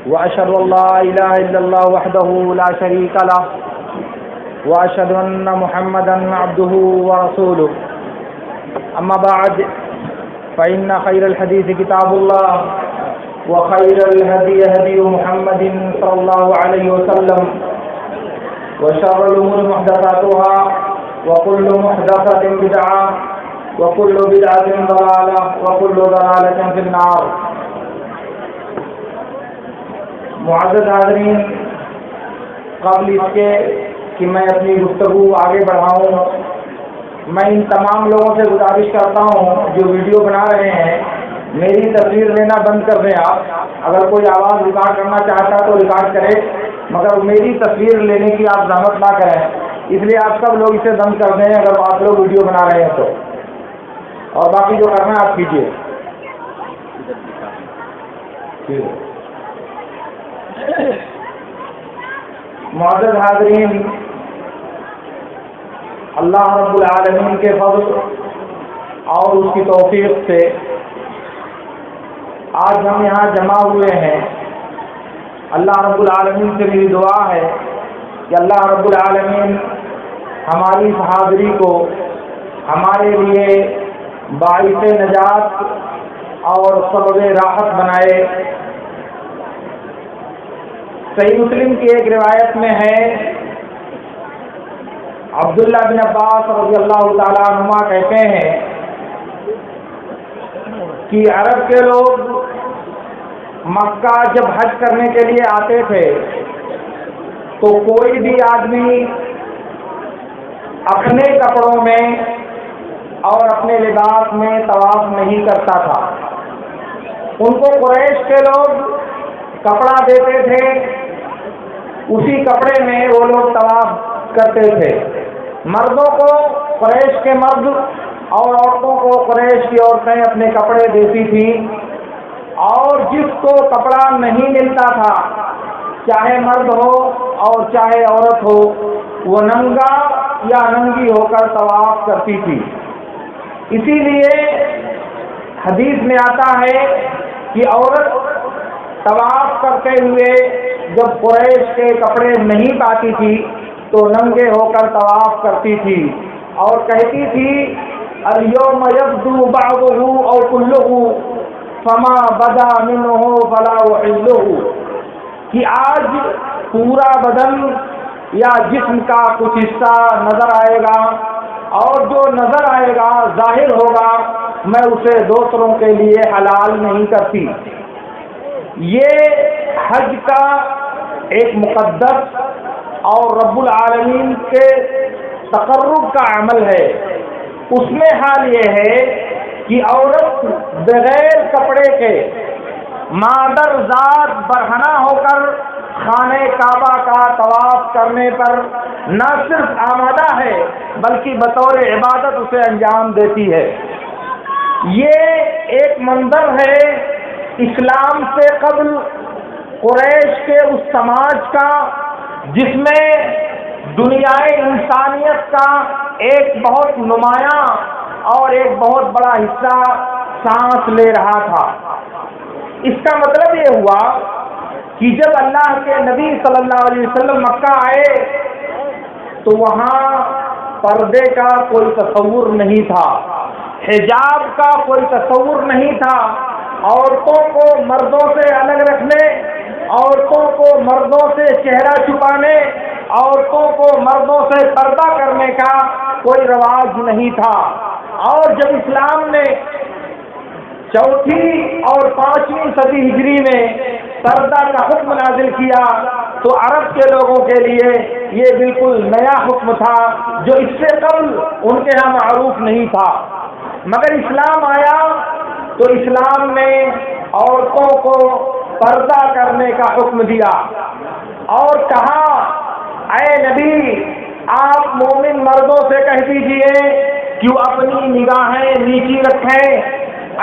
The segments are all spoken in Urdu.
وأشهد أن لا إله إلا الله وحده لا شريك له وأشهد أن محمدا عبده ورسوله أما بعد فإن خير الحديث كتاب الله وخير الهدي هدي محمد صلى الله عليه وسلم وشر الأمور محدثاتها وكل محدثة بدعة وكل بدعة ضلالة وكل ضلالة في النار۔ معزز حاضرین، قبل اس کے کہ میں اپنی گفتگو آگے بڑھاؤں، میں ان تمام لوگوں سے گزارش کرتا ہوں جو ویڈیو بنا رہے ہیں میری تصویر لینا بند کر دیں۔ آپ اگر کوئی آواز ریکارڈ کرنا چاہتا تو ریکارڈ کرے، مگر میری تصویر لینے کی آپ زحمت نہ کریں، اس لیے آپ سب لوگ اسے بند کر دیں اگر آپ لوگ ویڈیو بنا رہے ہیں تو، اور باقی جو کرنا ہے آپ کیجیے۔ معزز حاضرین، اللہ رب العالمین کے فضل اور اس کی توفیق سے آج ہم یہاں جمع ہوئے ہیں۔ اللہ رب العالمین سے میری دعا ہے کہ اللہ رب العالمین ہماری اس حاضری کو ہمارے لیے باعث نجات اور سبب راحت بنائے۔ صحیح مسلم کی ایک روایت میں ہے، عبداللہ بن عباس رضی اللہ تعالیٰ عنہما کہتے ہیں کہ عرب کے لوگ مکہ جب حج کرنے کے لیے آتے تھے تو کوئی بھی آدمی اپنے کپڑوں میں اور اپنے لباس میں طواف نہیں کرتا تھا۔ ان کو قریش کے لوگ کپڑا دیتے تھے، اسی کپڑے میں وہ لوگ طواف کرتے تھے۔ مردوں کو قریش کے مرد اور عورتوں کو قریش کی عورتیں اپنے کپڑے دیتی تھیں، اور جس کو کپڑا نہیں ملتا تھا، چاہے مرد ہو اور چاہے عورت ہو، وہ ننگا یا ننگی ہو کر طواف کرتی تھی۔ اسی لیے حدیث میں آتا ہے کہ عورت طواف کرتے ہوئے جب قریش کے کپڑے نہیں پاتی تھی تو ننگے ہو کر طواف کرتی تھی اور کہتی تھی الیوم یبدو بعضہ او کلہ فما بدا منہ فلا احلہ، کہ آج پورا بدن یا جسم کا کچھ حصہ نظر آئے گا، اور جو نظر آئے گا ظاہر ہوگا میں اسے دوسروں کے لیے حلال نہیں کرتی۔ یہ حج کا ایک مقدس اور رب العالمین کے تقرب کا عمل ہے۔ اس میں حال یہ ہے کہ عورت بغیر کپڑے کے مادر ذات برہنہ ہو کر خانہ کعبہ کا طواف کرنے پر نہ صرف آمادہ ہے بلکہ بطور عبادت اسے انجام دیتی ہے۔ یہ ایک منظر ہے اسلام سے قبل قریش کے اس سماج کا جس میں دنیائے انسانیت کا ایک بہت نمایاں اور ایک بہت بڑا حصہ سانس لے رہا تھا۔ اس کا مطلب یہ ہوا کہ جب اللہ کے نبی صلی اللہ علیہ وسلم مکہ آئے تو وہاں پردے کا کوئی تصور نہیں تھا، حجاب کا کوئی تصور نہیں تھا، عورتوں کو مردوں سے الگ رکھنے، عورتوں کو مردوں سے چہرہ چھپانے، عورتوں کو مردوں سے پردہ کرنے کا کوئی رواج نہیں تھا۔ اور جب اسلام نے چوتھی اور پانچویں صدی ہجری میں پردہ کا حکم نازل کیا تو عرب کے لوگوں کے لیے یہ بالکل نیا حکم تھا جو اس سے قبل ان کے ہاں معروف نہیں تھا۔ مگر اسلام آیا تو اسلام نے عورتوں کو پردہ کرنے کا حکم دیا اور کہا اے نبی آپ مومن مردوں سے کہہ دیجئے کہ وہ اپنی نگاہیں نیچی رکھیں،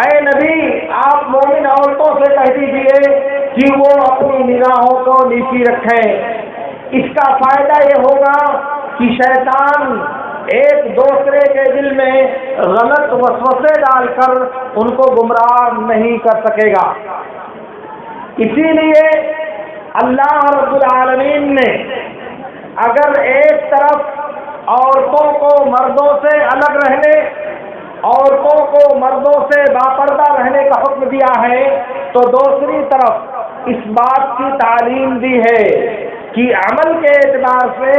اے نبی آپ مومن عورتوں سے کہہ دیجئے کہ وہ اپنی نگاہوں کو نیچی رکھیں۔ اس کا فائدہ یہ ہوگا کہ شیطان ایک دوسرے کے دل میں غلط وسوسے ڈال کر ان کو گمراہ نہیں کر سکے گا۔ اسی لیے اللہ رب العالمین نے اگر ایک طرف عورتوں کو مردوں سے الگ رہنے، عورتوں کو مردوں سے باپردہ رہنے کا حکم دیا ہے، تو دوسری طرف اس بات کی تعلیم دی ہے کہ عمل کے اعتبار سے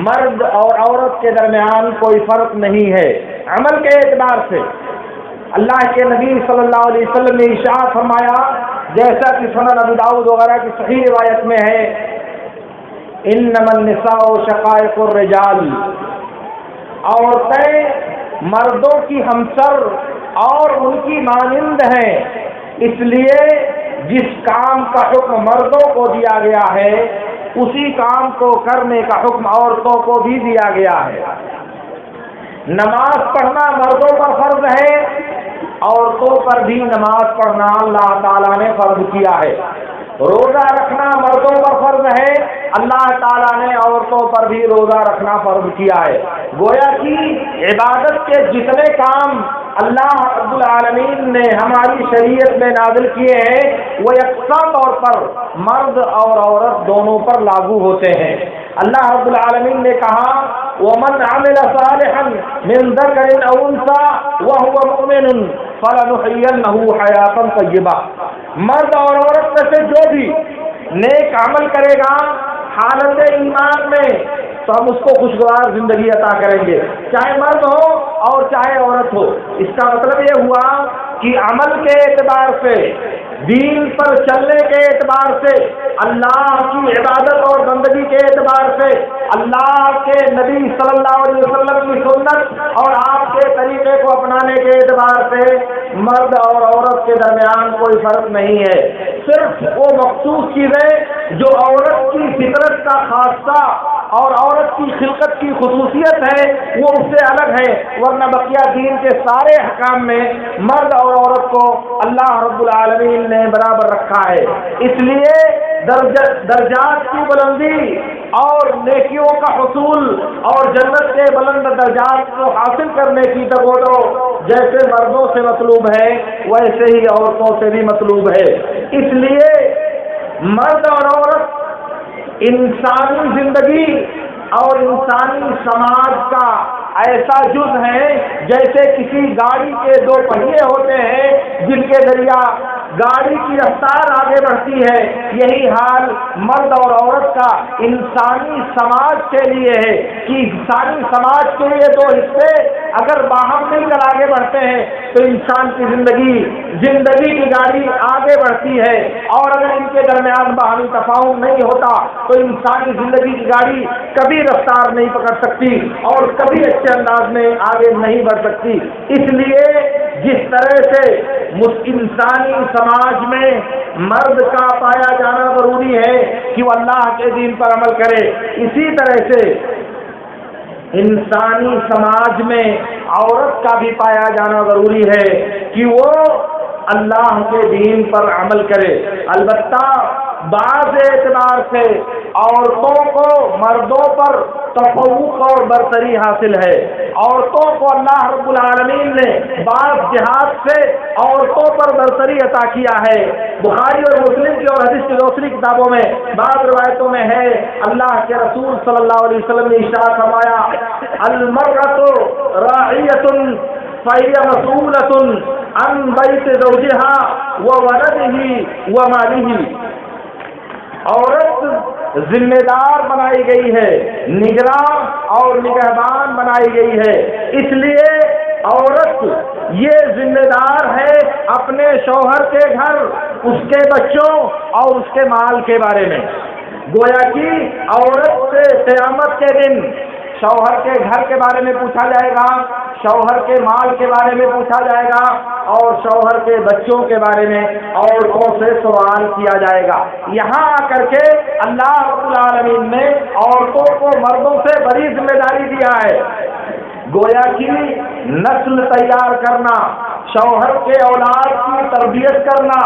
مرد اور عورت کے درمیان کوئی فرق نہیں ہے۔ عمل کے اعتبار سے اللہ کے نبی صلی اللہ علیہ وسلم نے ارشاد فرمایا، جیسا کہ سنن ابو داؤد وغیرہ کی صحیح روایت میں ہے، انما النساء شقائق الرجال، عورتیں مردوں کی ہمسر اور ان کی مانند ہیں، اس لیے جس کام کا حکم مردوں کو دیا گیا ہے اسی کام کو کرنے کا حکم عورتوں کو بھی دیا گیا ہے۔ نماز پڑھنا مردوں پر فرض ہے، عورتوں پر بھی نماز پڑھنا اللہ تعالیٰ نے فرض کیا ہے۔ روزہ رکھنا مردوں پر فرض ہے، اللہ تعالیٰ نے عورتوں پر بھی روزہ رکھنا فرض کیا ہے۔ گویا کہ عبادت کے جتنے کام اللہ رب العالمین نے ہماری شریعت میں نازل کیے ہیں وہ یکساں طور پر مرد اور عورت دونوں پر لاگو ہوتے ہیں۔ اللہ رب العالمین نے کہا، وَمَنْ عَمِلَ صَالِحًا مِنْ ذَكَرٍ أَوْ أُنْثَىٰ وَهُوَ مُؤْمِنٌ فَلَنُحْيِيَنَّهُ حَيَاةً طَيِّبَةً، مرد اور عورت میں سے جو بھی نیک عمل کرے گا حالت ایمان میں تو ہم اس کو خوشگوار زندگی عطا کریں گے، چاہے مرد ہو اور چاہے عورت ہو۔ اس کا مطلب یہ ہوا کہ عمل کے اعتبار سے، دین پر چلنے کے اعتبار سے، اللہ کی عبادت اور بندگی کے اعتبار سے، اللہ کے نبی صلی اللہ علیہ وسلم کی سنت اور آپ کے طریقے کو اپنانے کے اعتبار سے مرد اور عورت کے درمیان کوئی فرق نہیں ہے۔ صرف وہ مخصوص چیزیں جو عورت کی فطرت کا خاصہ اور عورت کی خلقت کی خصوصیت ہے وہ اس سے الگ ہے، ورنہ بقیہ دین کے سارے احکام میں مرد اور عورت کو اللہ رب العالمین نے برابر رکھا ہے۔ اس لیے درجات کی بلندی اور نیکیوں کا حصول اور جنت کے بلند درجات کو حاصل کرنے کی تگودو جیسے مردوں سے مطلوب ہے ویسے ہی عورتوں سے بھی مطلوب ہے۔ اس لیے مرد اور عورت انسانی زندگی اور انسانی سماج کا ایسا جز ہے جیسے کسی گاڑی کے دو پہیے ہوتے ہیں جن کے ذریعہ گاڑی کی رفتار آگے بڑھتی ہے، یہی حال مرد اور عورت کا انسانی سماج کے لیے ہے کہ انسانی سماج کے یہ دو حصے اگر باہم مل کر آگے بڑھتے ہیں تو انسان کی زندگی کی گاڑی آگے بڑھتی ہے، اور اگر ان کے درمیان باہمی تفاہم نہیں ہوتا تو انسانی زندگی کی گاڑی کبھی رفتار نہیں پکڑ سکتی اور کبھی اچھے انداز میں آگے نہیں بڑھ سکتی۔ اس لیے جس طرح سے انسانی سماج میں مرد کا پایا جانا ضروری ہے کہ وہ اللہ کے دین پر عمل کرے، اسی طرح سے انسانی سماج میں عورت کا بھی پایا جانا ضروری ہے کہ وہ اللہ کے دین پر عمل کرے۔ البتہ بعض اعتبار سے عورتوں کو مردوں پر تفوق اور برتری حاصل ہے۔ عورتوں کو اللہ رب العالمین نے بعض جہات سے عورتوں پر برتری عطا کیا ہے۔ بخاری اور مسلم کی اور حدیث کی دوسری کتابوں میں بعض روایتوں میں ہے، اللہ کے رسول صلی اللہ علیہ وسلم نے ارشاد فرمایا، المرأة راعیۃ فہی مسئولۃ عن بیت زوجها وولدہ ومالہ، عورت ذمہ دار بنائی گئی ہے، نگراں اور نگہبان بنائی گئی ہے، اس لیے عورت یہ ذمہ دار ہے اپنے شوہر کے گھر، اس کے بچوں اور اس کے مال کے بارے میں۔ گویا کہ عورت سے قیامت کے دن شوہر کے گھر کے بارے میں پوچھا جائے گا، شوہر کے مال کے بارے میں پوچھا جائے گا اور شوہر کے بچوں کے بارے میں عورتوں سے سوال کیا جائے گا۔ یہاں آ کر کے اللہ رب العالمین نے عورتوں کو مردوں سے بڑی ذمہ داری دیا ہے۔ گویا کہ نسل تیار کرنا، شوہر کے اولاد کی تربیت کرنا،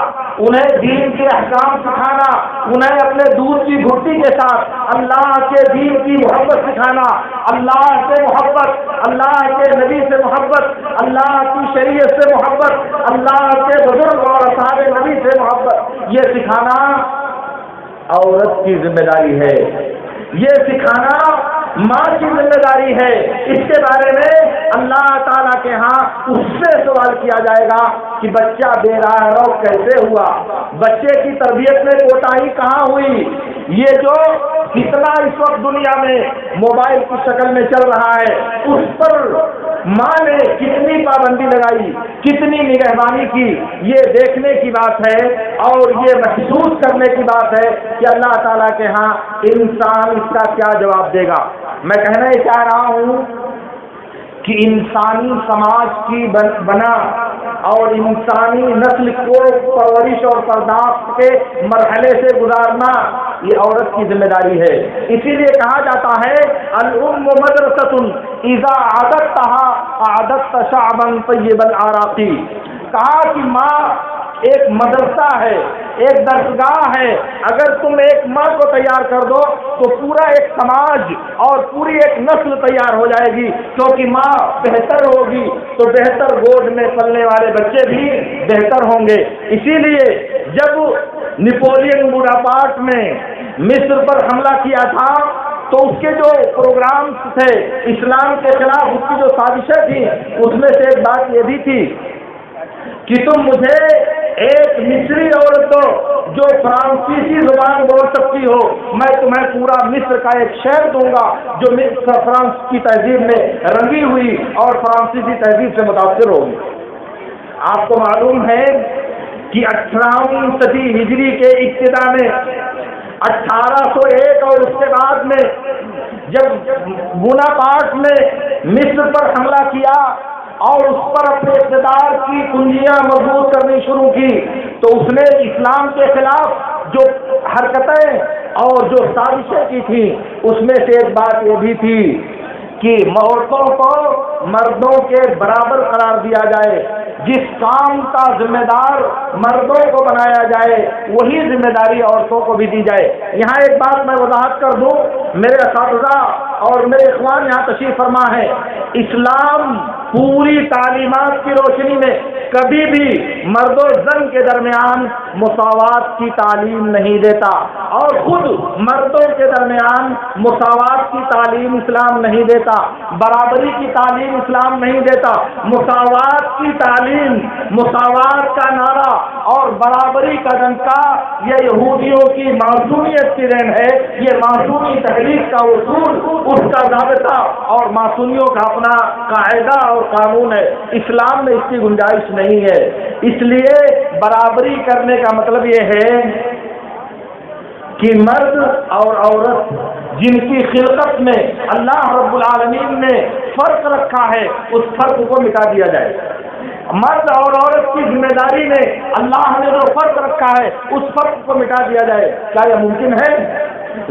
انہیں دین کے احکام سکھانا، انہیں اپنے دودھ کی گھٹی کے ساتھ اللہ کے دین کی محبت سکھانا، اللہ سے محبت، اللہ کے نبی سے محبت، اللہ کی شریعت سے محبت، اللہ کے بزرگ اور اصحاب نبی سے محبت، یہ سکھانا عورت کی ذمہ داری ہے، یہ سکھانا ماں کی ذمہ داری ہے۔ اس کے بارے میں اللہ تعالیٰ کے ہاں اس سے سوال کیا جائے گا کہ بچہ بے راہ رو کیسے ہوا، بچے کی تربیت میں کوتاہی کہاں ہوئی، یہ جو کتنا اس وقت دنیا میں موبائل کی شکل میں چل رہا ہے، اس پر ماں نے کتنی پابندی لگائی، کتنی نگہبانی کی، یہ دیکھنے کی بات ہے اور یہ محسوس کرنے کی بات ہے کہ اللہ تعالیٰ کے ہاں انسان اس کا کیا جواب دے گا۔ میں کہنا یہ چاہ رہا ہوں کہ انسانی سماج کی بنا اور انسانی نسل کو پرورش اور پرداخت کے مرحلے سے گزارنا یہ عورت کی ذمہ داری ہے۔ اسی لیے کہا جاتا ہے الام مدرسۃ اذا اعددتها اعددت شعبا طیب الاعراق، کہا کہ ماں ایک مدرسہ ہے، ایک درسگاہ ہے، اگر تم ایک ماں کو تیار کر دو تو پورا ایک سماج اور پوری ایک نسل تیار ہو جائے گی، کیونکہ ماں بہتر ہوگی تو بہتر گود میں پلنے والے بچے بھی بہتر ہوں گے۔ اسی لیے جب نیپولین بوناپارٹ نے مصر پر حملہ کیا تھا تو اس کے جو پروگرامز تھے اسلام کے خلاف، اس کی جو سازشیں تھیں، اس میں سے ایک بات یہ بھی تھی کہ تم مجھے ایک مصری عورت دو جو فرانسیسی زبان بول سکتی ہو، میں تمہیں پورا مصر کا ایک شہر دوں گا جو مصر فرانس کی تہذیب میں رنگی ہوئی اور فرانسیسی تہذیب سے متاثر ہوگی۔ آپ کو معلوم ہے کہ 18ویں صدی ہجری کے ابتدا میں 1801 اور اس کے بعد میں جب بوناپارٹ نے مصر پر حملہ کیا اور اس پر اپنے اقتدار کی کنجیاں مضبوط کرنی شروع کی تو اس نے اسلام کے خلاف جو حرکتیں اور جو سازشیں کی تھیں اس میں سے ایک بات یہ بھی تھی کہ عورتوں کو مردوں کے برابر قرار دیا جائے، جس کام کا ذمہ دار مردوں کو بنایا جائے وہی ذمہ داری عورتوں کو بھی دی جائے۔ یہاں ایک بات میں وضاحت کر دوں، میرے اساتذہ اور میرے اخوان یہاں تشریف فرما ہے، اسلام پوری تعلیمات کی روشنی میں کبھی بھی مرد و زن کے درمیان مساوات کی تعلیم نہیں دیتا، اور خود مردوں کے درمیان مساوات کی تعلیم اسلام نہیں دیتا، برابری کی تعلیم اسلام نہیں دیتا۔ مساوات کی تعلیم، مساوات کا نعرہ اور برابری کا ڈنکا یہ یہودیوں کی معصومیت کی دین ہے، یہ معصومی تحریک کا اصول، اس کا ضابطہ اور معصومیوں کا اپنا قاعدہ اور قانون ہے۔ اسلام میں اس کی گنجائش نہیں ہے۔ اس لیے برابری کرنے کا مطلب یہ ہے کہ مرد اور عورت جن کی خلقت میں اللہ رب العالمین نے فرق رکھا ہے اس فرق کو مٹا دیا جائے۔ مرد اور عورت کی ذمہ داری میں اللہ نے جو فرق رکھا ہے اس فرق کو مٹا دیا جائے، کیا یہ ممکن ہے؟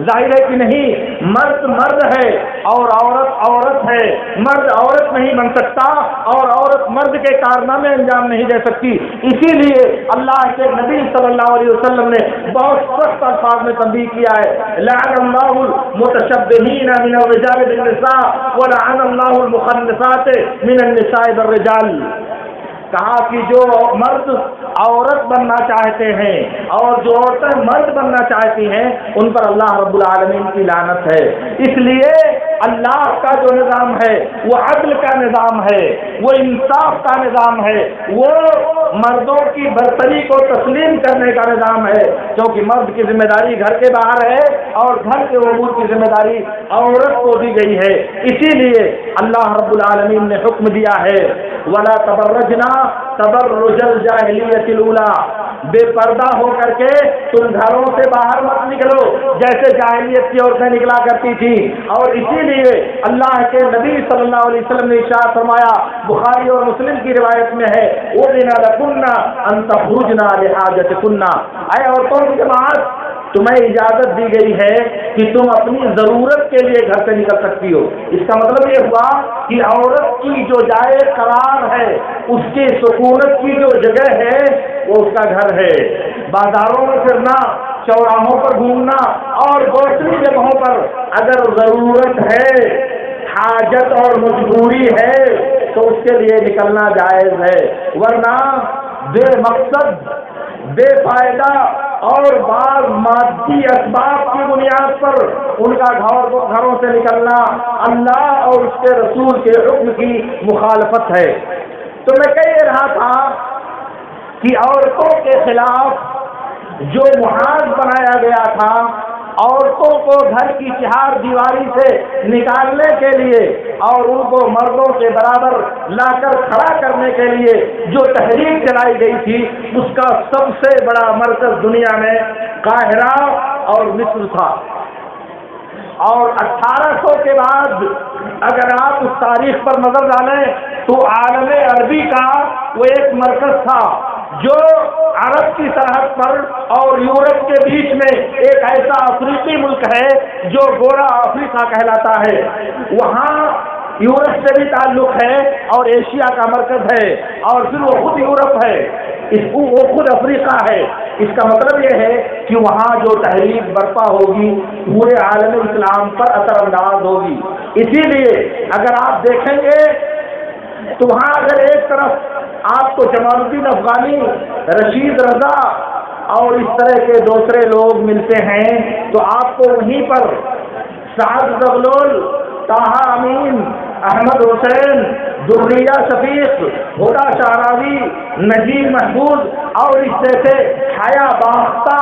ظاہر ہے کہ نہیں۔ مرد مرد ہے اور عورت عورت ہے، مرد عورت نہیں بن سکتا اور عورت مرد کے کارنامے انجام نہیں دے سکتی۔ اسی لیے اللہ کے نبی صلی اللہ علیہ وسلم نے بہت سخت الفاظ میں تنبیہ کیا ہے، لعن اللہ المتشبہین من الرجال بالنساء ولعن اللہ المخنثات من النساء بالرجال۔ کہا کہ جو مرد عورت بننا چاہتے ہیں اور جو عورتیں مرد بننا چاہتی ہیں ان پر اللہ رب العالمین کی لعنت ہے۔ اس لیے اللہ کا جو نظام ہے وہ عدل کا نظام ہے، وہ انصاف کا نظام ہے، وہ مردوں کی برتری کو تسلیم کرنے کا نظام ہے، کیونکہ مرد کی ذمہ داری گھر کے باہر ہے اور گھر کے امور کی ذمہ داری عورت کو دی گئی ہے۔ اسی لیے اللہ رب العالمین نے حکم دیا ہے وَلَا تَبَرَّجْنَا تَبَرُّجَ الْجَاهِلِيَّةِ الْأُولَىٰ، بے پردہ ہو کر کے تم گھروں سے باہر مت نکلو جیسے جاہلیت کی عورتیں نکلا کرتی تھی۔ اور اسی لیے اللہ کے نبی صلی اللہ علیہ وسلم نے ارشاد فرمایا، بخاری اور مسلم کی روایت میں ہے، أُذِنَ لَكُنَّ أَن تَخْرُجْنَ لِحَاجَتِكُنَّ، اے عورتوں کی جماعت تمہیں اجازت دی گئی ہے کہ تم اپنی ضرورت کے لیے گھر سے نکل سکتی ہو۔ اس کا مطلب یہ ہوا کہ عورت کی جو جائے قرار ہے، اس کی سکونت کی جو جگہ ہے، وہ اس کا گھر ہے۔ بازاروں میں پھرنا، چوراہوں پر گھومنا اور دوسری جگہوں پر اگر ضرورت ہے، حاجت اور مجبوری ہے تو اس کے لیے نکلنا جائز ہے، ورنہ بے مقصد، بے فائدہ اور بعض مادی اسباب کی بنیاد پر ان کا گھروں سے نکلنا اللہ اور اس کے رسول کے حکم کی مخالفت ہے۔ تو میں کہہ رہا تھا کہ عورتوں کے خلاف جو محاذ بنایا گیا تھا، عورتوں کو گھر کی چہار دیواری سے نکالنے کے لیے اور ان کو مردوں کے برابر لا کر کھڑا کرنے کے لیے جو تحریک چلائی گئی تھی، اس کا سب سے بڑا مرکز دنیا میں قاہرہ اور مصر تھا۔ اور 1800 کے بعد اگر آپ اس تاریخ پر نظر ڈالیں تو عالم عربی کا وہ ایک مرکز تھا جو عرب کی سرحد پر اور یورپ کے بیچ میں ایک ایسا افریقی ملک ہے جو گورا افریقہ کہلاتا ہے۔ وہاں یورپ سے بھی تعلق ہے اور ایشیا کا مرکز ہے، اور پھر وہ خود یورپ ہے، وہ خود افریقہ ہے۔ اس کا مطلب یہ ہے کہ وہاں جو تحریک برپا ہوگی پورے عالم اسلام پر اثر انداز ہوگی۔ اسی لیے اگر آپ دیکھیں گے تو وہاں اگر ایک طرف آپ کو جمال الدین افغانی، رشید رضا اور اس طرح کے دوسرے لوگ ملتے ہیں تو آپ کو وہیں پر سعد زغلول، طاہا امین، احمد حسین، دریہ شفیق، ہدا شعراوی، نجیب محفوظ اور اس جیسے حیا باختہ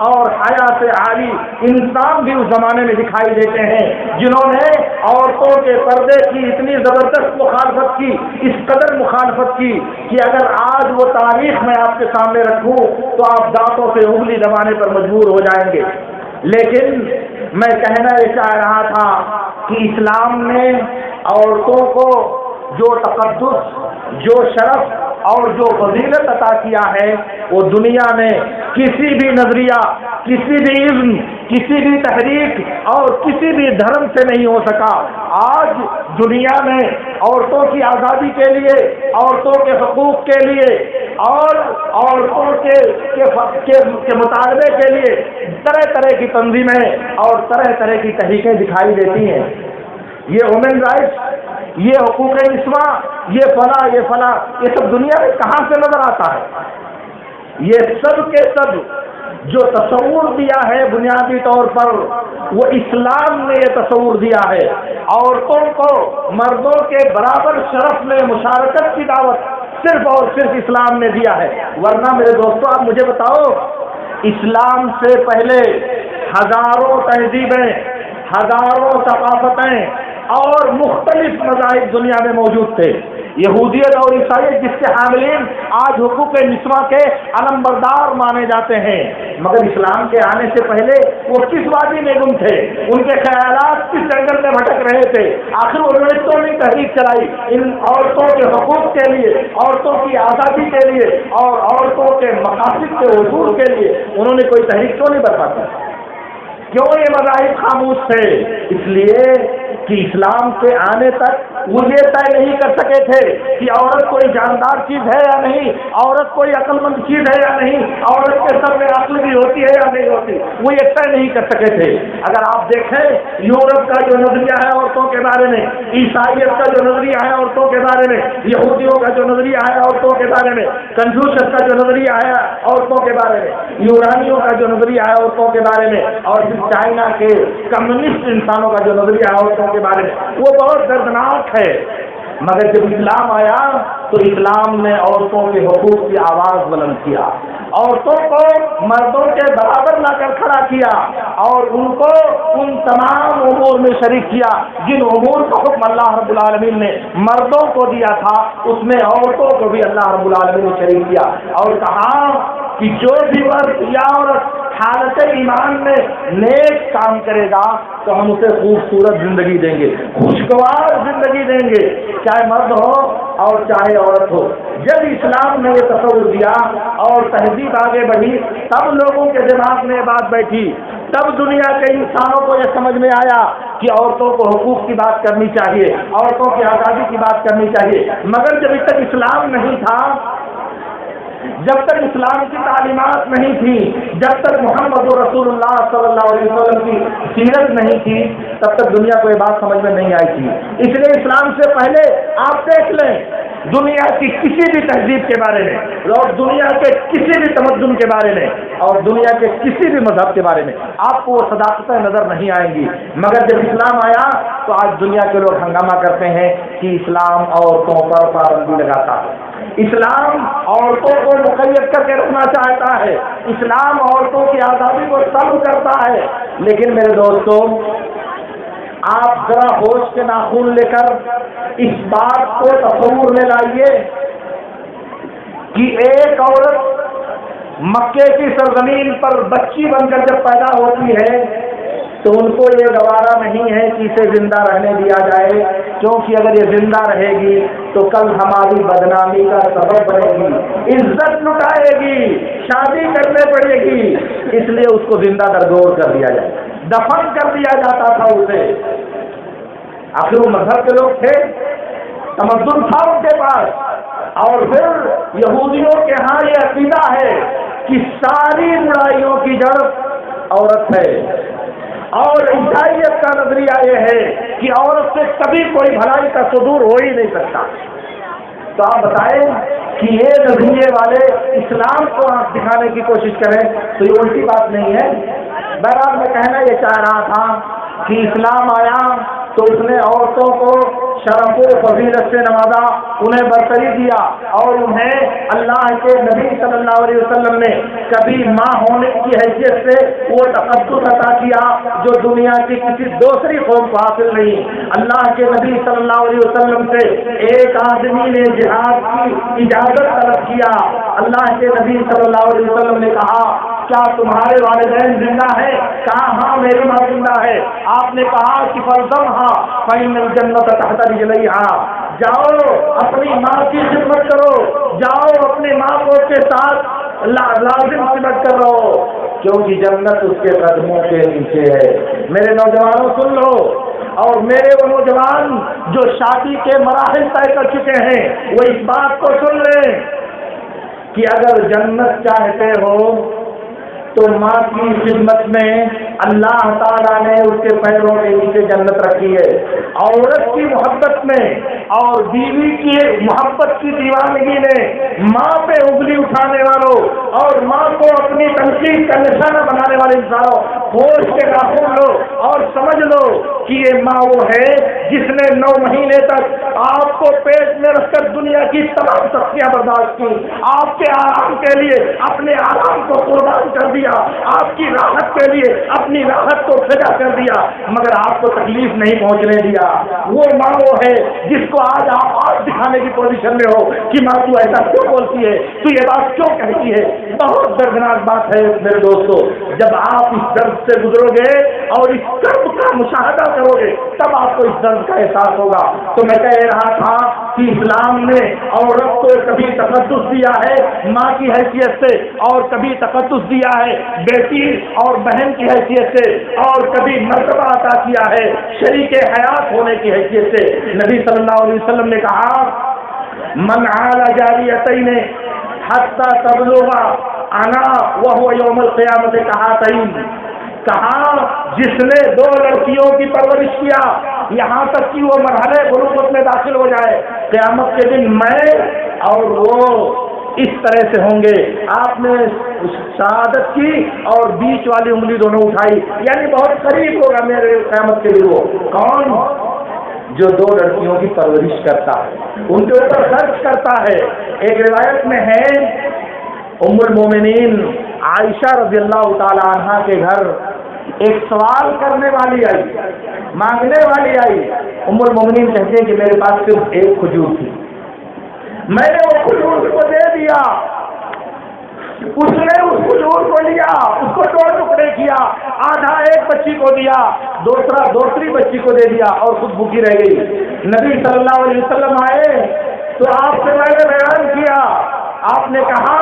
اور حیا سے عالی انسان بھی اس زمانے میں دکھائی دیتے ہیں جنہوں نے عورتوں کے پردے کی اتنی زبردست مخالفت کی، اس قدر مخالفت کی کہ اگر آج وہ تاریخ میں آپ کے سامنے رکھوں تو آپ دانتوں سے انگلی دبانے پر مجبور ہو جائیں گے۔ لیکن میں کہنا یہ چاہ رہا تھا کہ اسلام نے عورتوں کو جو تقدس، جو شرف اور جو فضیلت عطا کیا ہے وہ دنیا میں کسی بھی نظریہ، کسی بھی علم، کسی بھی تحریک اور کسی بھی دھرم سے نہیں ہو سکا۔ آج دنیا میں عورتوں کی آزادی کے لیے، عورتوں کے حقوق کے لیے اور عورتوں کے مطالبے کے لیے طرح طرح کی تنظیمیں اور طرح طرح کی تحریکیں دکھائی دیتی ہیں۔ یہ وومن رائٹس، یہ حقوق نسواں، یہ فلاں، یہ فلاں، یہ سب دنیا میں کہاں سے نظر آتا ہے؟ یہ سب کے سب جو تصور دیا ہے بنیادی طور پر وہ اسلام نے یہ تصور دیا ہے۔ عورتوں کو مردوں کے برابر شرف میں مشارکت کی دعوت صرف اور صرف اسلام نے دیا ہے۔ ورنہ میرے دوستو آپ مجھے بتاؤ، اسلام سے پہلے ہزاروں تہذیبیں، ہزاروں ثقافتیں اور مختلف مذاہب دنیا میں موجود تھے۔ یہودیت اور عیسائیت جس کے حاملین آج حقوق نسواں کے علم بردار مانے جاتے ہیں، مگر اسلام کے آنے سے پہلے وہ کس وادی میں گم تھے؟ ان کے خیالات کس جنگل میں بھٹک رہے تھے؟ آخر انہوں نے تو نہیں تحریک چلائی ان عورتوں کے حقوق کے لیے، عورتوں کی آزادی کے لیے اور عورتوں کے مقاصد کے حصول کے لیے انہوں نے کوئی تحریک کیوں نہیں برپا کی؟ کیوں یہ مذاہب خاموش تھے؟ اس لیے کہ اسلام کے آنے تک وہ یہ طے نہیں کر سکے تھے کہ عورت کوئی جاندار چیز ہے یا نہیں، عورت کوئی عقل مند چیز ہے یا نہیں، عورت کے سر میں عقل بھی ہوتی ہے یا نہیں ہوتی، وہ یہ طے نہیں کر سکے تھے۔ اگر آپ دیکھیں یورپ کا جو نظریہ ہے عورتوں کے بارے میں، عیسائیت کا جو نظریہ ہے عورتوں کے بارے میں، یہودیوں کا جو نظریہ ہے عورتوں کے بارے میں، کنفیوشس کا جو نظریہ ہے عورتوں کے بارے میں، یونانیوں کا جو نظریہ ہے عورتوں کے بارے میں، اور چائنا کے کمیونسٹ انسانوں کا جو نظریہ ہے عورتوں کے بارے میں، وہ بہت دردناک ہے۔ مگر جب اسلام آیا تو اسلام نے عورتوں کے حقوق کی آواز بلند کیا، عورتوں کو مردوں کے برابر لا کر کھڑا کیا اور ان کو ان تمام امور میں شریک کیا جن امور کا حکم اللہ رب العالمین نے مردوں کو دیا تھا، اس میں عورتوں کو بھی اللہ رب العالمین نے شریک کیا اور کہا کہ جو بھی مرد یا عورت حالت ایمان میں نیک کام کرے گا تو ہم اسے خوبصورت زندگی دیں گے، خوشگوار زندگی دیں گے، چاہے مرد ہو اور چاہے عورت ہو۔ جب اسلام نے یہ تصور دیا اور تہذیب آگے بڑھی، تب لوگوں کے دماغ میں یہ بات بیٹھی، تب دنیا کے انسانوں کو یہ سمجھ میں آیا کہ عورتوں کو حقوق کی بات کرنی چاہیے، عورتوں کی آزادی کی بات کرنی چاہیے۔ مگر جب تک اسلام نہیں تھا، جب تک اسلام کی تعلیمات نہیں تھی، جب تک محمد رسول اللہ صلی اللہ علیہ وسلم کی سیرت نہیں تھی، تب تک دنیا کو یہ بات سمجھ میں نہیں آئی تھی۔ اس لیے اسلام سے پہلے آپ دیکھ لیں دنیا کی کسی بھی تہذیب کے بارے میں اور دنیا کے کسی بھی تمدن کے بارے میں اور دنیا کے کسی بھی مذہب کے بارے میں آپ کو وہ صداقتیں نظر نہیں آئیں گی۔ مگر جب اسلام آیا تو آج دنیا کے لوگ ہنگامہ کرتے ہیں کہ اسلام عورتوں پر پابندی لگاتا ہے، اسلام عورتوں کو مقید کر کے رکھنا چاہتا ہے، اسلام عورتوں کی آزادی کو طلب کرتا ہے۔ لیکن میرے دوستوں، آپ ذرا ہوش کے ناخن لے کر اس بات کو تصور میں لائیے کہ ایک عورت مکے کی سرزمین پر بچی بن کر جب پیدا ہوتی ہے تو ان کو یہ گوارا نہیں ہے کہ اسے زندہ رہنے دیا جائے، کیونکہ اگر یہ زندہ رہے گی تو کل ہماری بدنامی کا سبب بنے گی، عزت لٹائے گی، شادی کرنے پڑے گی، اس لیے اس کو زندہ درگور کر دیا جائے، دفن کر دیا جاتا تھا اسے۔ آخر وہ مذہب کے لوگ تھے، تمدن تھا ان کے پاس، اور پھر یہودیوں کے ہاں یہ عقیدہ ہے کہ ساری برائیوں کی جڑ عورت ہے، اور عیسائیت کا نظریہ یہ ہے کہ عورت سے کبھی کوئی بھلائی کا صدور ہو ہی نہیں سکتا۔ تو آپ بتائیں کہ یہ نظریے والے اسلام کو آپ دکھانے کی کوشش کریں تو یہ الٹی بات نہیں ہے۔ بہرحال میں کہنا یہ چاہ رہا تھا کہ اسلام آیا تو اس نے عورتوں کو شرف و فضیلت سے نوازا، انہیں برتری دیا، اور انہیں اللہ کے نبی صلی اللہ علیہ وسلم نے کبھی ماں ہونے کی حیثیت سے وہ تقدس عطا کیا جو دنیا کی کسی دوسری قوم کو حاصل نہیں۔ اللہ کے نبی صلی اللہ علیہ وسلم سے ایک آدمی نے جہاد کی اجازت طلب کیا، اللہ کے نبی صلی اللہ علیہ وسلم نے کہا کیا تمہارے والدین زندہ ہے؟ کہا ہاں میری ماں زندہ ہے۔ آپ نے کہا کہ فلزمھا فإن الجنۃ تحت رجلیھا، جاؤ اپنی ماں کی خدمت کرو، جاؤ اپنے ماں کو کے ساتھ لازم سمٹ کر رہو، کیونکہ جنت اس کے قدموں کے نیچے ہے۔ میرے نوجوانوں سن لو، اور میرے وہ نوجوان جو شادی کے مراحل طے کر چکے ہیں وہ اس بات کو سن لیں کہ اگر جنت چاہتے ہو تو ماں کی خدمت میں اللہ تعالیٰ نے اس کے پیروں کے نیچے جنت رکھی ہے۔ عورت کی محبت میں اور بیوی کی محبت کی دیوانگی میں ماں پہ انگلی اٹھانے والوں اور ماں کو اپنی تنقید کا نشانہ بنانے والے انسانوں، ہوش کے ناخن لو اور سمجھ لو کہ یہ ماں وہ ہے جس نے 9 مہینے تک آپ کو پیٹ میں رکھ کر دنیا کی تمام سختیاں برداشت کی، آپ کے آرام کے لیے اپنے آرام کو قربان کر دیا، آپ کی راحت کے لیے اپنی راحت کو فدا کر دیا، مگر آپ کو تکلیف نہیں پہنچنے دیا۔ وہ ماں وہ ہے جس کو آج آپ دکھانے کی پوزیشن میں ہو کہ ماں تو ایسا کیوں بولتی ہے، تو یہ بات کیوں کہتی ہے۔ بہت دردناک بات ہے میرے دوستو، جب آپ اس درد سے گزرو گے اور اس درد کا مشاہدہ کرو گے تب آپ کو اس درد کا احساس ہوگا۔ تو میں کہہ رہا تھا کہ اسلام نے عورت کو کبھی تقدس دیا ہے ماں کی حیثیت سے، اور کبھی تقدس دیا ہے بیٹی اور بہن کی حیثیت سے، اور کبھی مرتبہ عطا کیا ہے شریک حیات ہونے کی حیثیت سے۔ نبی صلی اللہ علیہ وسلم نے کہا من عال جاریتین حتی تبلغ انا وهو یوم القیامت کہاتین، کہا جس نے 2 لڑکیوں کی پرورش کیا یہاں تک کہ وہ مرحلے بلوغت میں داخل ہو جائے، قیامت کے دن میں اور وہ اس طرح سے ہوں گے۔ آپ نے شہادت کی اور بیچ والی انگلی دونوں اٹھائی، یعنی بہت قریب ہوگا میرے قیامت کے دن۔ وہ کون؟ جو 2 لڑکیوں کی پرورش کرتا ہے، ان کے اوپر خرچ کرتا ہے۔ ایک روایت میں ہے ام المومنین عائشہ رضی اللہ تعالی عنہا کے گھر ایک سوال کرنے والی آئی، مانگنے والی آئی۔ ام المومنین کہتے ہیں کہ میرے پاس صرف 1 کھجور تھی، میں نے وہ کھجور کو دے دیا، اس نے اس کھجور کو لیا، اس کو توڑ کیا, آدھا ایک بچی کو دیا, دوسری بچی کو دے دیا اور خود بھوکی رہ گئی. نبی صلی اللہ علیہ وسلم آئے تو آپ سے میں نے بیان کیا, آپ نے کہا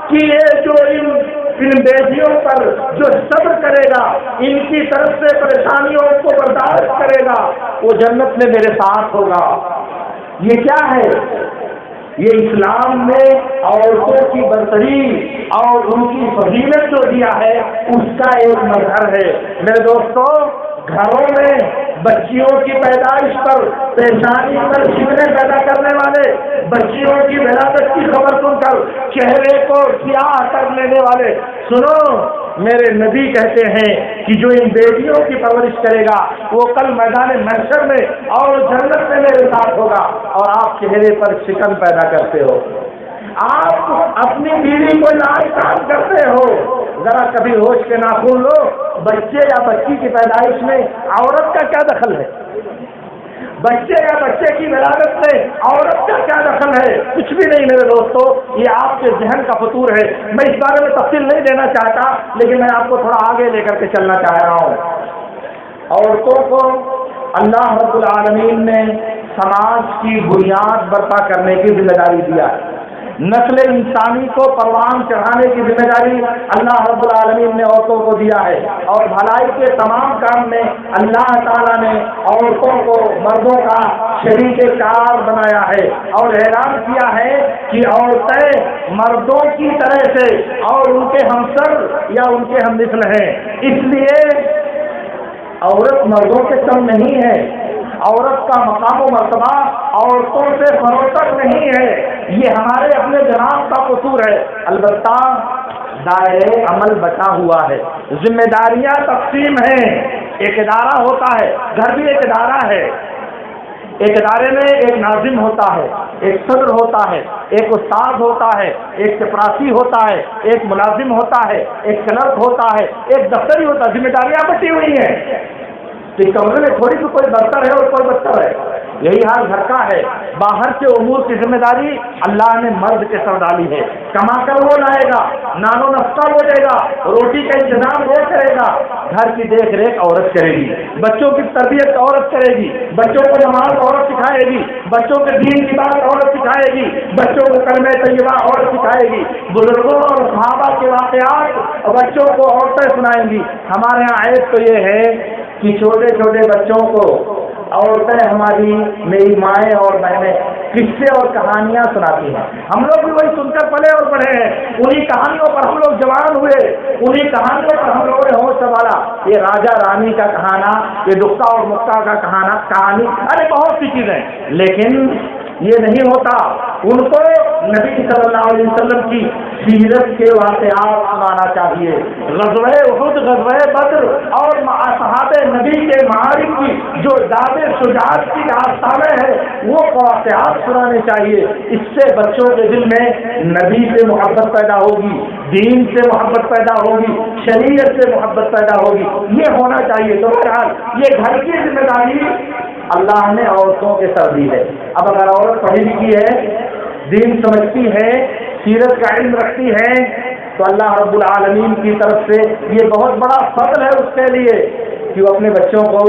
کہ یہ جو ان بیٹیوں پر جو صبر کرے گا, ان کی طرف سے پریشانیوں کو برداشت کرے گا, وہ جنت میں میرے ساتھ ہوگا. یہ کیا ہے؟ یہ اسلام نے عورتوں کی برتری اور ان کی فضیلت جو دیا ہے اس کا ایک مظہر ہے. میرے دوستو, گھروں میں بچیوں کی پیدائش پر پریشانی پر شکنے پیدا کرنے والے, بچیوں کی ولادت کی خبر سن کر چہرے کو سیاہ کر لینے والے, سنو, میرے نبی کہتے ہیں کہ جو ان بیٹیوں کی پرورش کرے گا وہ کل میدان محشر میں اور جنت میں میرے ساتھ ہوگا. اور آپ چہرے پر شکن پیدا کرتے ہو, آپ اپنی بیوی کو ناچ کرتے ہو, ذرا کبھی ہوش کے ناخن لو. بچے یا بچی کی پیدائش میں عورت کا کیا دخل ہے؟ بچے یا بچے کی ولادت میں عورت کا کیا دخل ہے؟ کچھ بھی نہیں میرے دوستو, یہ آپ کے ذہن کا فطور ہے. میں اس بارے میں تفصیل نہیں دینا چاہتا, لیکن میں آپ کو تھوڑا آگے لے کر کے چلنا چاہ رہا ہوں. عورتوں کو اللہ رب العالمین نے سماج کی بنیاد برپا کرنے کی ذمہ داری دیا ہے. نسل انسانی کو پروان چڑھانے کی ذمہ داری اللہ رب العالمین نے عورتوں کو دیا ہے, اور بھلائی کے تمام کام میں اللہ تعالیٰ نے عورتوں کو مردوں کا شریک کار بنایا ہے, اور اعلان کیا ہے کہ عورتیں مردوں کی طرح سے اور ان کے ہمسر یا ان کے ہم مثل ہیں. اس لیے عورت مردوں سے کم نہیں ہے, عورت کا مقام و مرتبہ عورتوں سے فروتر نہیں ہے, یہ ہمارے اپنے جناب کا قصور ہے. البتہ دائرے عمل بچا ہوا ہے, ذمہ داریاں تقسیم ہیں. ایک ادارہ ہوتا ہے, گھر بھی ایک ادارہ ہے. ایک ادارے میں ایک ناظم ہوتا ہے, ایک صدر ہوتا ہے, ایک استاد ہوتا ہے, ایک چپراسی ہوتا ہے, ایک ملازم ہوتا ہے, ایک کلرک ہوتا ہے, ایک دفتری ہوتا ہے. ذمہ داریاں بٹی ہوئی ہیں. تو کمرے میں تھوڑی سی کوئی برتر ہے اور کوئی بدتر ہے, یہی حال گھر کا ہے. باہر کے امور کی ذمہ داری اللہ نے مرد کے سر ڈالی ہے. کما کر وہ لائے گا, نان و نسخہ وہ دے گا, روٹی کا انتظام وہ کرے گا, گھر کی دیکھ ریکھ عورت کرے گی, بچوں کی تربیت عورت کرے گی, بچوں کو نماز عورت سکھائے گی, بچوں کے دین کی بات عورت سکھائے گی, بچوں کو کلمہ طیبہ عورت سکھائے گی, بزرگوں اور صحابہ کے واقعات بچوں کو عورتیں سنائیں گی. ہمارے یہاں عیب تو یہ ہے کہ چھوٹے چھوٹے بچوں کو عورتیں, ہماری میری مائیں اور بہنیں قصے اور کہانیاں سناتی ہیں. ہم لوگ بھی وہی سن کر پلے اور پڑھے ہیں, انہی کہانیوں پر ہم لوگ جوان ہوئے, انہی کہانیوں پر ہم لوگوں نے ہوش سنبھالا. یہ راجا رانی کا کہانا, یہ دکا اور مکا کا کہانی, ارے بہت سی چیزیں, لیکن یہ نہیں ہوتا. ان کو نبی صلی اللہ علیہ وسلم کی سیرت کے واقعات سنانا چاہیے. غزوہ احد, غزوہ بدر اور صحابہ نبی کے معارک کی جو داد شجاعت کی داستانیں ہیں وہ واقعات سنانے چاہیے. اس سے بچوں کے دل میں نبی سے محبت پیدا ہوگی, دین سے محبت پیدا ہوگی, شریعت سے محبت پیدا ہوگی. یہ ہونا چاہیے. تو بہرحال یہ گھر کی ذمہ داری اللہ نے عورتوں کے سر دی ہے. اب اگر عورت پڑھی لکھی ہے, دین سمجھتی ہے, سیرت کا علم رکھتی ہے, تو اللہ رب العالمین کی طرف سے یہ بہت بڑا فضل ہے اس کے لیے کہ وہ اپنے بچوں کو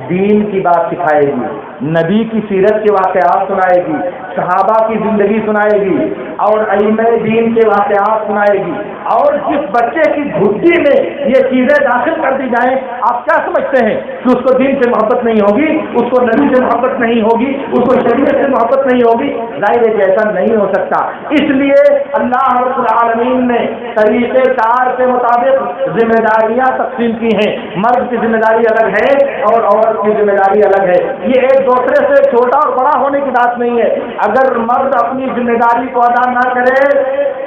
دین کی بات سکھائے گی, نبی کی سیرت کے واقعات سنائے گی, صحابہ کی زندگی سنائے گی, اور ائمہ دین کے واقعات سنائے گی. اور جس بچے کی گھٹی میں یہ چیزیں داخل کر دی جائیں, آپ کیا سمجھتے ہیں کہ اس کو دین سے محبت نہیں ہوگی, اس کو نبی سے محبت نہیں ہوگی, اس کو شریعت سے محبت نہیں ہوگی؟ ظاہر ہے کہ ایسا نہیں ہو سکتا. اس لیے اللہ رب العالمین نے طریقے کار کے مطابق ذمہ داریاں تقسیم کی ہیں. مرد کی ذمہ داری الگ ہے اور عورت کی ذمہ داری الگ ہے. یہ ایک دوسرے سے چھوٹا اور بڑا ہونے کی بات نہیں ہے. اگر مرد اپنی ذمہ داری کو ادا نہ کرے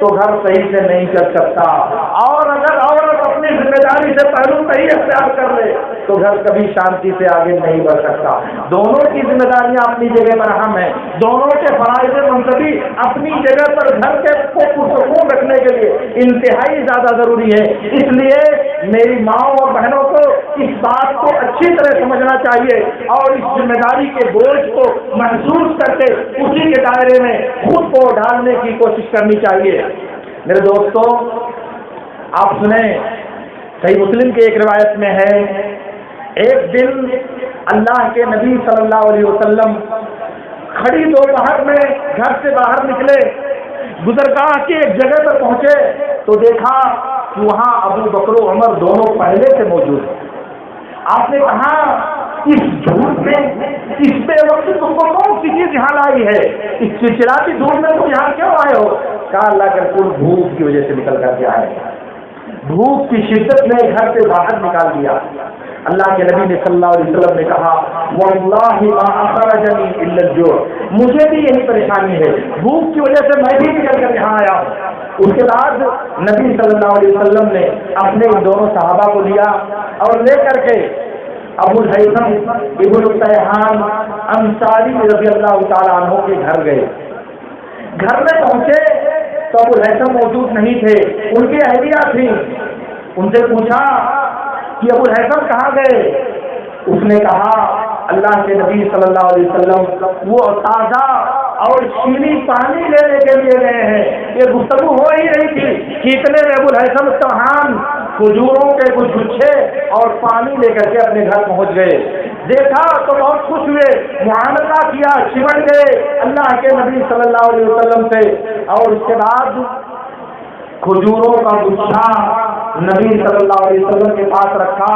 تو گھر صحیح سے نہیں چل سکتا, اور اگر عورت اپنی ذمہ داری سے پہلو صحیح اختیار کر لے تو گھر کبھی شانتی سے آگے نہیں بڑھ سکتا. دونوں کی ذمہ داریاں اپنی جگہ پر اہم ہیں, دونوں کے فرائض منصبی اپنی جگہ پر گھر کے کو پرسکون رکھنے کے لیے انتہائی زیادہ ضروری ہے. اس لیے میری ماؤں اور بہنوں کو اس بات کو اچھی طرح سمجھنا چاہیے اور اس ذمہ داری کے بوجھ کو محسوس کر کے اسی کے دائرے میں خود کو ڈالنے کی کوشش کرنی چاہیے. میرے دوستوں, آپ سنیں صحیح مسلم کی ایک روایت میں ہے، ایک دن اللہ کے نبی صلی اللہ علیہ وسلم کھڑی دوپہر میں گھر سے باہر نکلے، گزرگاہ کی ایک جگہ پر پہنچے تو دیکھا کہ وہاں ابو بکر و عمر دونوں پہلے سے موجود ہیں۔ آپ نے کہا اس دھوپ میں، اس بے وقت تم کو کون سی چیز یہاں لائی ہے؟ اس چلچلاتی دھوپ میں تم یہاں کیوں آئے ہو؟ کہا اللہ کے رسول بھوک کی وجہ سے نکل کر کے آئے، بھوک کی شدت میں گھر سے باہر نکال دیا۔ اللہ کے نبی نے صلی اللہ علیہ وسلم نے کہا واللہ ما اخرجنی الا الجوع، مجھے بھی یہی پریشانی ہے، بھوک کی وجہ سے میں بھی نکل کر یہاں آیا ہوں۔ اس کے بعد نبی صلی اللہ علیہ وسلم نے اپنے ان دونوں صحابہ کو لیا اور لے کر کے ابو الہیثم ابن الطیحان انصاری رضی اللہ تعالیٰ عنہ کے گھر گئے۔ گھر میں پہنچے تو ابو الہیثم موجود نہیں تھے، ان کی اہلیہ تھی۔ ان سے پوچھا کہ ابو الہیثم کہاں گئے؟ اس نے کہا اللہ کے نبی صلی اللہ علیہ وسلم وہ تازہ اور شیریں پانی لینے کے لیے گئے ہیں۔ یہ گفتگو ہو ہی رہی تھی کہ اتنے میں ابو الہیثم الطحان کھجوروں کے کچھ گچھے اور پانی لے کر کے اپنے گھر پہنچ گئے۔ دیکھا تو بہت خوش ہوئے، معانقہ کیا، چمٹ گئے اللہ کے نبی صلی اللہ علیہ وسلم سے، اور اس کے بعد کھجوروں کا گچھا نبی صلی اللہ علیہ وسلم کے پاس رکھا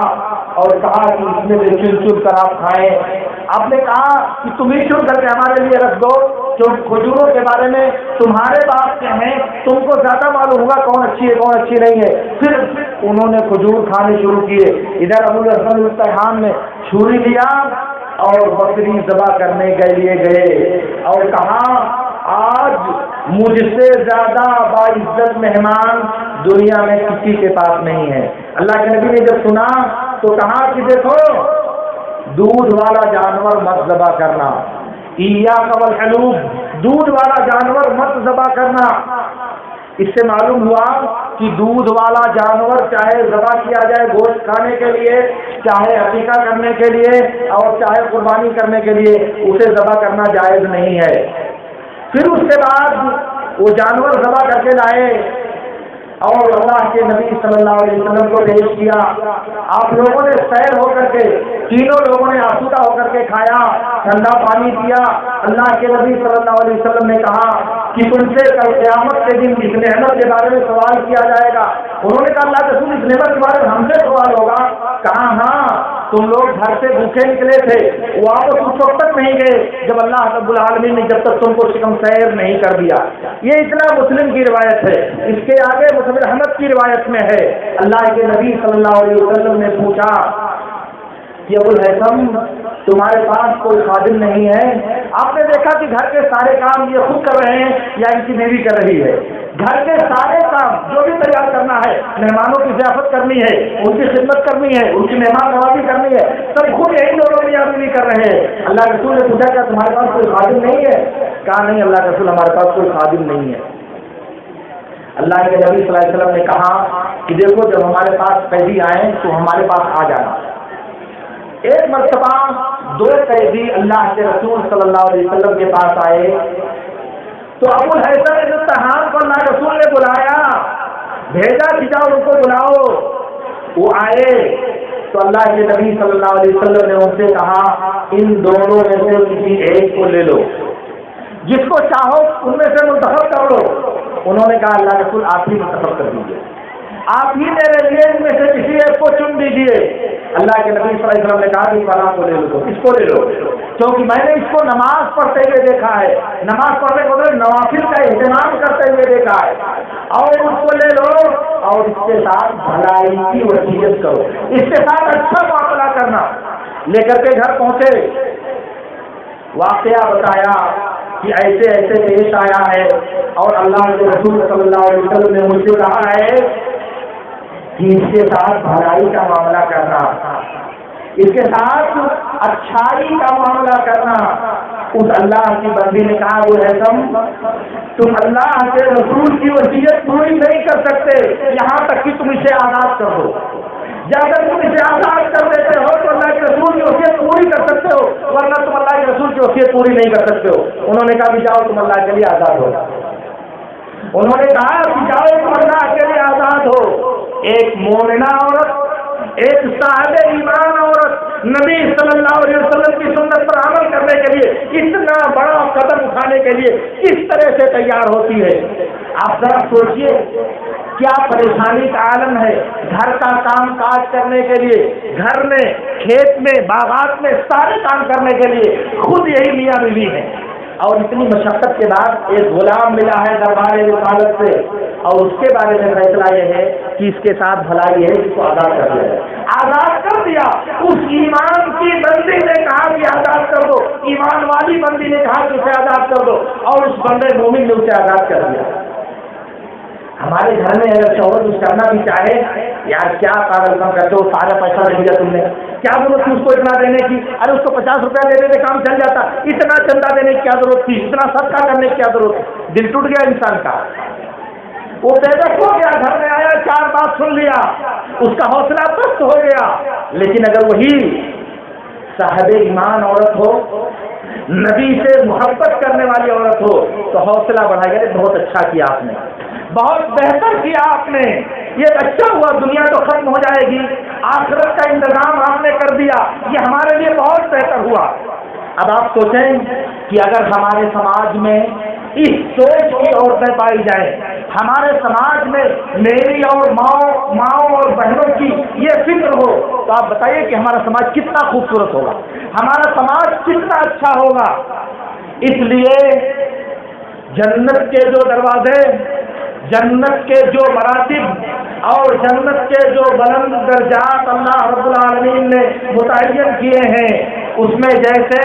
اور کہا کہ اس میں سے چن چن کر آپ کھائیں۔ آپ نے کہا کہ تم ہی چن کر کے ہمارے لیے رکھ دو، جو کھجوروں کے بارے میں تمہارے باپ کے ہیں، تم کو زیادہ معلوم ہوگا کون اچھی ہے کون اچھی نہیں ہے۔ پھر انہوں نے کھجور کھانے شروع کیے۔ ادھر ابو الحسن الطحان نے چھری لیا اور بکری ذبح کرنے کے لیے گئے اور کہا آج مجھ سے زیادہ باعزت مہمان دنیا میں کسی کے پاس نہیں ہے۔ اللہ کے نبی نے جب سنا تو کہا کہ دیکھو دودھ والا جانور مت ذبح کرنا، ایاک والحلوب، دودھ والا جانور مت ذبح کرنا۔ اس سے معلوم ہوا کہ دودھ والا جانور چاہے ذبح کیا جائے گوشت کھانے کے لیے، چاہے عقیقہ کرنے کے لیے اور چاہے قربانی کرنے کے لیے، اسے ذبح کرنا جائز نہیں ہے۔ پھر اس کے بعد وہ جانور ذبح کر کے لائے اور اللہ کے نبی صلی اللہ علیہ وسلم کو پیش کیا۔ آپ لوگوں نے سیر ہو کر کے، تینوں لوگوں نے آسودہ ہو کر کے کھایا، ٹھنڈا پانی پیا۔ اللہ کے نبی صلی اللہ علیہ وسلم نے کہا کہ تم سے کل قیامت کے دن اس نعمت کے بارے میں سوال کیا جائے گا۔ انہوں نے کہا اللہ کے رسول اس نعمت کے بارے میں ہم سے سوال ہوگا؟ کہا ہاں، تم لوگ گھر سے بھوکے نکلے تھے، واپس اس وقت تک نہیں گئے جب اللہ رب العالمین نے جب تک تم کو شکم سیر نہیں کر دیا۔ یہ اتنا مسلم کی روایت ہے۔ اس کے آگے مسلم احمد کی روایت میں ہے، اللہ کے نبی صلی اللہ علیہ وسلم نے پوچھا کہ ابو الحسن تمہارے پاس کوئی خادم نہیں ہے؟ آپ نے دیکھا کہ گھر کے سارے کام یہ خود کر رہے ہیں یا ان کی بیوی کر رہی ہے؟ گھر کے سارے کام جو بھی تیار کرنا ہے، مہمانوں کی ضیافت کرنی ہے، ان کی خدمت کرنی ہے، ان کی مہمان نوازی کرنی ہے، سب خود یہی لوگوں کی آدمی کر رہے ہیں۔ اللہ کے رسول نے پوچھا کیا تمہارے پاس کوئی خادم نہیں ہے؟ کہا نہیں اللہ کے رسول ہمارے پاس کوئی خادم نہیں ہے۔ اللہ کے نبی صلی اللہ علیہ وسلم نے کہا کہ دیکھو جب ہمارے پاس قیدی آئیں تو ہمارے پاس آ جانا۔ ایک مرتبہ دو قیدی اللہ کے رسول صلی اللہ علیہ وسلم کے پاس آئے تو ابو الحسن الطحان کو اللہ رسول نے بلایا، بھیجا کہ جاؤ ان کو بلاؤ۔ وہ آئے تو اللہ کے نبی صلی اللہ علیہ وسلم نے ان سے کہا ان دونوں میں سے کسی ایک کو لے لو، جس کو چاہو ان میں سے منتخب کر لو۔ انہوں نے کہا اللہ رسول آپ ہی منتخب کر دیجیے، آپ ہی میرے لیے ان میں سے کسی ایک کو چن دیجیے۔ اللہ کے نبی صلی اللہ علیہ وسلم نے کہا کہ فلاں کو لے لو، اس کو لے لو، کیونکہ میں نے اس کو نماز پڑھتے ہوئے دیکھا ہے، نماز پڑھنے کے بعد نوافل کا اہتمام کرتے ہوئے دیکھا ہے، اور اس کو لے لو اور اس کے ساتھ بھلائی کی وصیت کرو، اس کے ساتھ اچھا معاملہ کرنا۔ لے کر کے گھر پہنچے، واقعہ بتایا کہ ایسے ایسے پیش آیا ہے اور اللہ کے رسول صلی اللہ علیہ وسلم نے مجھ سے کہا ہے کہ اس کے ساتھ بھلائی کا معاملہ کرنا، اس کے ساتھ اچھائی کا معاملہ کرنا۔ اس اللہ کی بندی نے کہا وہ حسن تم اللہ کے رسول کی وصیت پوری نہیں کر سکتے یہاں تک کہ تم اسے آزاد کر دو۔ جب اگر تم اسے آزاد کر دیتے ہو تو اللہ کے رسول کی وصیت پوری کر سکتے ہو، ورنہ تم اللہ کے رسول کی وصیت پوری نہیں کر سکتے ہو۔ انہوں نے کہا کہ جاؤ تم اللہ کے لیے آزاد ہو۔ انہوں نے کہا کہ جاؤ تم اللہ کے لیے آزاد ہو۔ ایک مومنہ عورت، ایک صاحب ایمان عورت نبی صلی اللہ علیہ وسلم کی سنت پر عمل کرنے کے لیے اتنا بڑا قدم اٹھانے کے لیے کس طرح سے تیار ہوتی ہے؟ آپ ذرا سوچئے، کیا پریشانی کا عالم ہے گھر کا کام کاج کرنے کے لیے، گھر میں، کھیت میں، باغات میں سارے کام کرنے کے لیے خود یہی میاں بیوی ہے، اور اتنی مشقت کے بعد ایک غلام ملا ہے دربار رسالت سے، اور اس کے بارے میں فیصلہ یہ ہے کہ اس کے ساتھ بھلائی ہے، اس کو آزاد کر دیا ہے۔ آزاد کر دیا، اس ایمان کی بندی نے کہا کہ آزاد کر دو، ایمان والی بندی نے کہا کہ اسے آزاد کر دو، اور اس بندے مومن نے اسے آزاد کر دیا۔ ہمارے گھر میں اگر شوہر کچھ کرنا بھی چاہے، یار کیا پاگل کام کرتے ہو، سارا پیسہ دے دیا تم نے، کیا ضرورت تھی اس کو اتنا دینے کی؟ ارے اس کو 50 روپیہ دے دیتے کام چل جاتا، اتنا چندہ دینے کی کیا ضرورت تھی، اتنا صدقہ کرنے کی کیا ضرورت تھی؟ دل ٹوٹ گیا انسان کا، وہ بے بس ہو گیا، گھر میں آیا 4 بات سن لیا، اس کا حوصلہ پست ہو گیا۔ لیکن اگر وہی صاحب ایمان عورت ہو، نبی سے محبت کرنے والی عورت ہو، تو حوصلہ بڑھا گیا، بہت اچھا کیا آپ نے، بہت بہتر کیا آپ نے، یہ اچھا ہوا، دنیا تو ختم ہو جائے گی، آخرت کا انتظام آپ نے کر دیا، یہ ہمارے لیے بہت بہتر ہوا۔ اب آپ سوچیں کہ اگر ہمارے سماج میں اس سوچ کی عورتیں پائی جائیں، ہمارے سماج میں میری اور ماؤں اور بہنوں کی یہ فکر ہو، تو آپ بتائیے کہ ہمارا سماج کتنا خوبصورت ہوگا، ہمارا سماج کتنا اچھا ہوگا۔ اس لیے جنت کے جو دروازے، جنت کے جو مراتب اور جنت کے جو بلند درجات اللہ رب العالمین نے متعین کیے ہیں، اس میں جیسے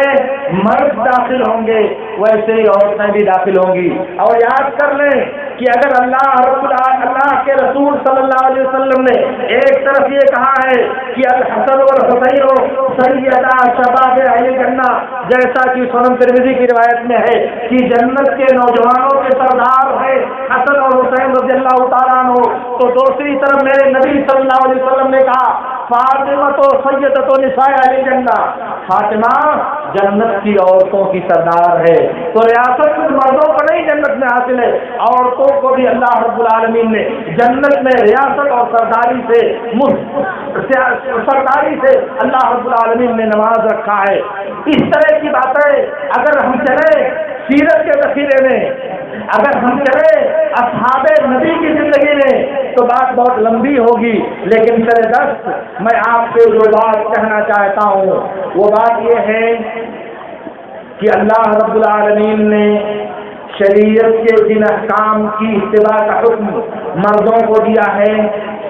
مرد داخل ہوں گے ویسے ہی عورتیں بھی داخل ہوں گی۔ اور یاد کر لیں کہ اگر اللہ کے رسول صلی اللہ علیہ وسلم نے ایک طرف یہ کہا ہے کہ الحسن والحسین سیدا شباب اہل جنہ، جیسا کہ سنن ترمذی کی روایت میں ہے کہ جنت کے نوجوانوں کے سردار ہیں حسن اور حسین رضی اللہ تعالیٰ عنہ، تو دوسری طرف میرے نبی صلی اللہ علیہ وسلم نے کہا فاطمہ تو سیدۃ نساء اہل جنہ، فاطمہ جنت کی عورتوں کی سردار ہے۔ تو ریاست کچھ مردوں کو نہیں جنت میں حاصل ہے، عورتوں کو بھی اللہ رب العالمین نے جنت میں ریاست اور سرداری سے اللہ رب العالمین نے نواز رکھا ہے۔ اس طرح کی باتیں اگر ہم چلیں سیرت کے ذخیرے میں، اگر ہم چلیں اصحاب نبی کی زندگی میں، تو بات بہت لمبی ہوگی، لیکن سر دست میں آپ سے جو بات کہنا چاہتا ہوں وہ بات یہ ہے کہ اللہ رب العالمین نے شریعت کے جن احکام کی اتباع کا حکم مردوں کو دیا ہے،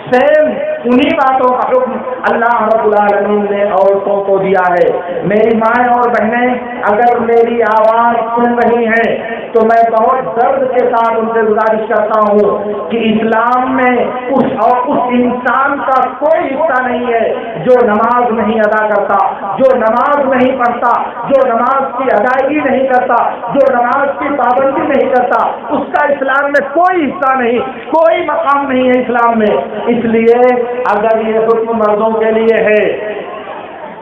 سیم انہی باتوں کا حکم اللہ رب العالمین نے عورتوں کو دیا ہے۔ میری مائیں اور بہنیں اگر میری آواز سن رہی ہیں تو میں بہت درد کے ساتھ ان سے گزارش کرتا ہوں کہ اسلام میں اس انسان کا کوئی حصہ نہیں ہے جو نماز نہیں ادا کرتا، جو نماز نہیں پڑھتا، جو نماز کی ادائیگی نہیں کرتا، جو نماز کی پابندی نہیں کرتا، اس کا اسلام میں کوئی حصہ نہیں، کوئی مقام نہیں ہے اسلام میں۔ اس لیے اگر یہ حکم مردوں کے لیے ہے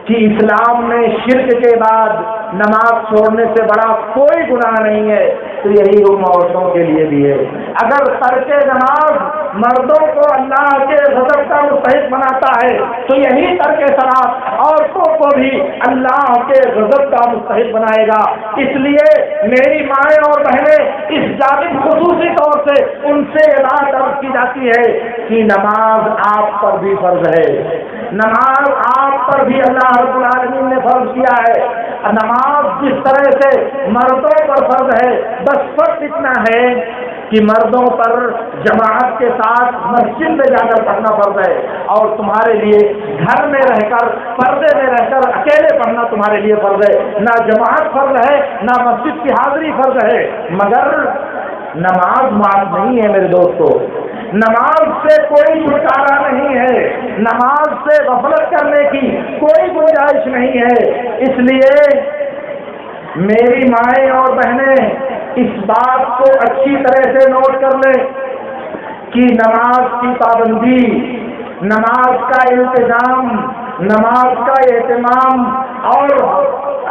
کہ اسلام میں شرک کے بعد نماز چھوڑنے سے بڑا کوئی گناہ نہیں ہے، تو یہی حکم عورتوں کے لیے بھی ہے۔ اگر ترک نماز مردوں کو اللہ کے غضب کا مستحق بناتا ہے تو یہی ترک صلاۃ عورتوں کو بھی اللہ کے غضب کا مستحق بنائے گا۔ اس لیے میری مائیں اور بہنیں اس جانب خصوصی طور سے ان سے یہ بات عرض کی جاتی ہے کہ نماز آپ پر بھی فرض ہے، نماز آپ پر بھی اللہ رب العالمین نے فرض کیا ہے۔ نماز جس طرح سے مردوں پر فرض ہے، بس فرق اتنا ہے کہ مردوں پر جماعت کے ساتھ مسجد میں جا کر پڑھنا فرض ہے، اور تمہارے لیے گھر میں رہ کر پردے میں رہ کر اکیلے پڑھنا تمہارے لیے فرض ہے۔ نہ جماعت فرض ہے نہ مسجد کی حاضری فرض ہے، مگر نماز معاف نہیں ہے میرے دوستو، نماز سے کوئی چھٹکارا نہیں ہے، نماز سے غفلت کرنے کی کوئی گنجائش نہیں ہے۔ اس لیے میری مائیں اور بہنیں اس بات کو اچھی طرح سے نوٹ کر لیں کہ نماز کی پابندی، نماز کا التزام، نماز کا اہتمام اور